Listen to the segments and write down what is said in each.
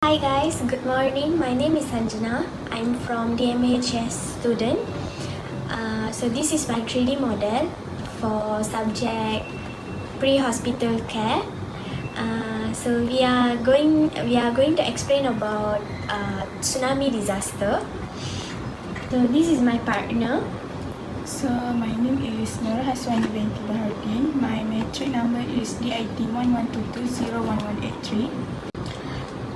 Hi guys, good morning. My name is Sanjana. I'm from DMHS student. So this is my 3D model for subject pre-hospital care. So we are going to explain about tsunami disaster. So this is my partner. So my name is Nur Haswani binti Bahardin. My matric number is DIT 1122011183.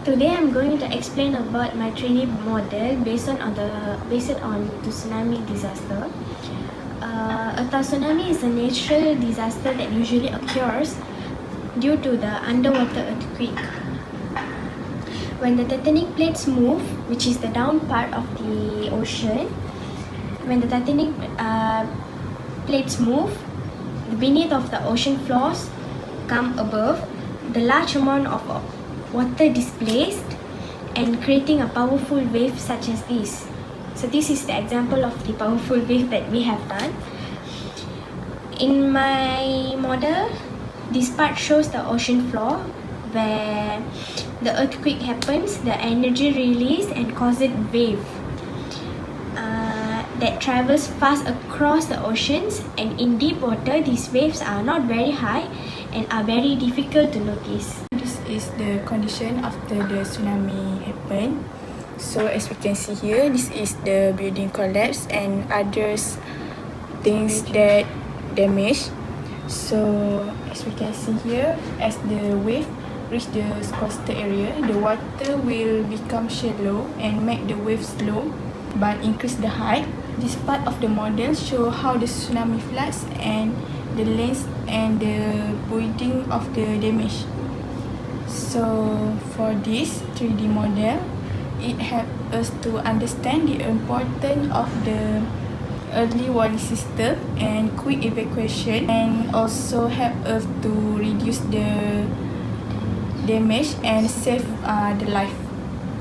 Today I'm going to explain about my 3D model based on the tsunami disaster. A tsunami is a natural disaster that usually occurs due to the underwater earthquake. When the tectonic plates move, which is the down part of the ocean, when the tectonic plates move, beneath of the ocean floors come above, the large amount of water displaced and creating a powerful wave such as this. So this is the example of the powerful wave that we have done. In my model, this part shows the ocean floor where the earthquake happens, the energy release and causes wave that travels fast across the oceans, and in deep water these waves are not very high and are very difficult to notice. This is the condition after the tsunami happened. So as we can see here, this is the building collapse and others things that damaged. So as we can see here, as the wave reach the coastal area, the water will become shallow and make the wave slow but increase the height. This part of the model show how the tsunami floods and the length and the building of the damage. So for this 3D model, it helps us to understand the importance of the early warning system and quick evacuation, and also help us to reduce the damage and save the life.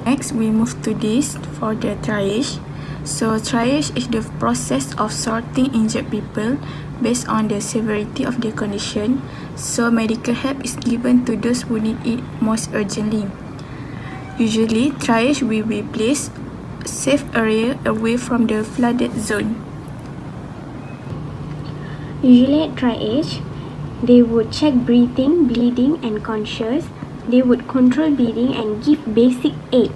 Next, we move to this for the triage. So triage is the process of sorting injured people based on the severity of their condition. So medical help is given to those who need it most urgently. Usually, triage will be placed safe area away from the flooded zone. Usually at triage, they would check breathing, bleeding and conscious. They would control bleeding and give basic aid.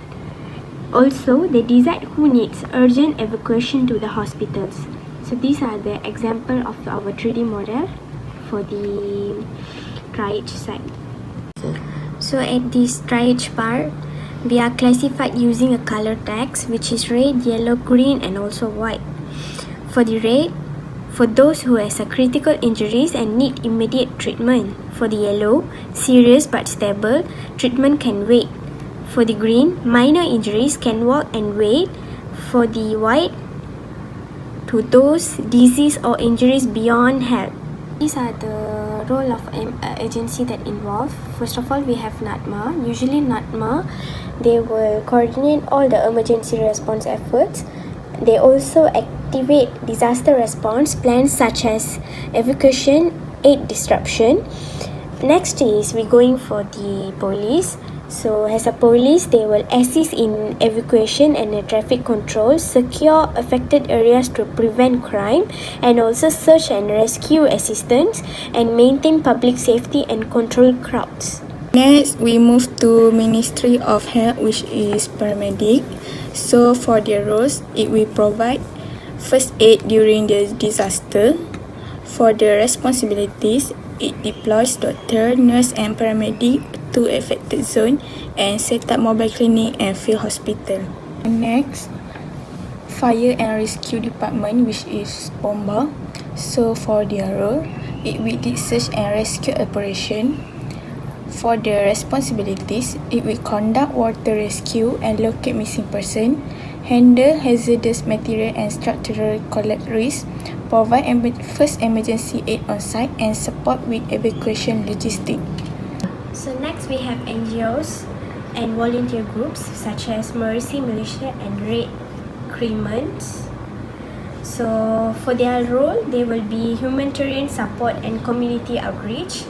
Also, they decide who needs urgent evacuation to the hospitals. So these are the example of our 3D model for the triage side. So at this triage part, we are classified using a color text which is red, yellow, green and also white. For the red, for those who has a critical injuries and need immediate treatment. For the yellow, serious but stable, treatment can wait. For the green, minor injuries can walk and wait. For the white, to those disease or injuries beyond help. These are the role of agency that involve. First of all, we have NATMA. Usually NATMA, they will coordinate all the emergency response efforts. They also activate disaster response plans such as evacuation, aid disruption. Next is we going for the police. So as a police, they will assist in evacuation and traffic control, secure affected areas to prevent crime, and also search and rescue assistance, and maintain public safety and control crowds. Next, we move to Ministry of Health, which is paramedic. So for their roles, it will provide first aid during the disaster. For the responsibilities, it deploys doctor, nurse and paramedic to affected zone and set up mobile clinic and field hospital. Next, Fire and Rescue Department, which is POMBA. So for their role, it will do search and rescue operation. For the responsibilities, it will conduct water rescue and locate missing person, handle hazardous material and structural collapse risk, provide first emergency aid on site, and support with evacuation logistics. So next we have NGOs and volunteer groups such as Mercy Malaysia and Red Crescent. So for their role, they will be humanitarian support and community outreach.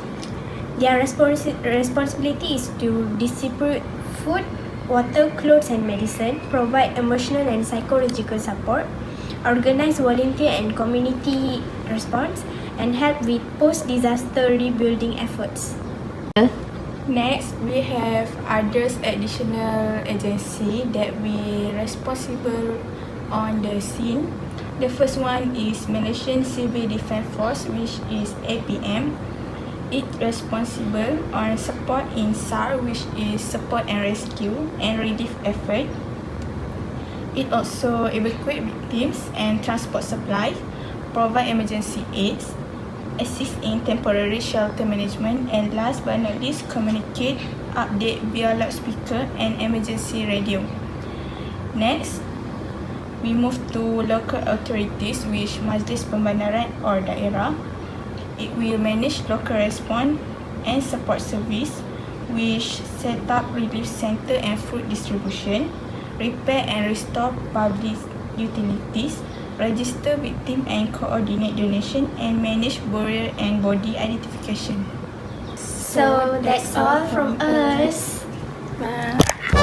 Their responsibility is to distribute food, water, clothes and medicine, provide emotional and psychological support, organize volunteer and community response, and help with post-disaster rebuilding efforts. Next, we have others additional agency that we responsible on the scene. The first one is Malaysian Civil Defence Force, which is APM. It responsible on support in SAR, which is support and rescue and relief effort. It also evacuate victims and transport supplies, provide emergency aids, assist in temporary shelter management, and last but not least, communicate, update via loudspeaker and emergency radio. Next, we move to local authorities, which Majlis Pembandaran or Daerah. It will manage local response and support service, which set up relief center and food distribution, repair and restore public utilities, register victim and coordinate donation, and manage burial and body identification. So that's all from us. Bye.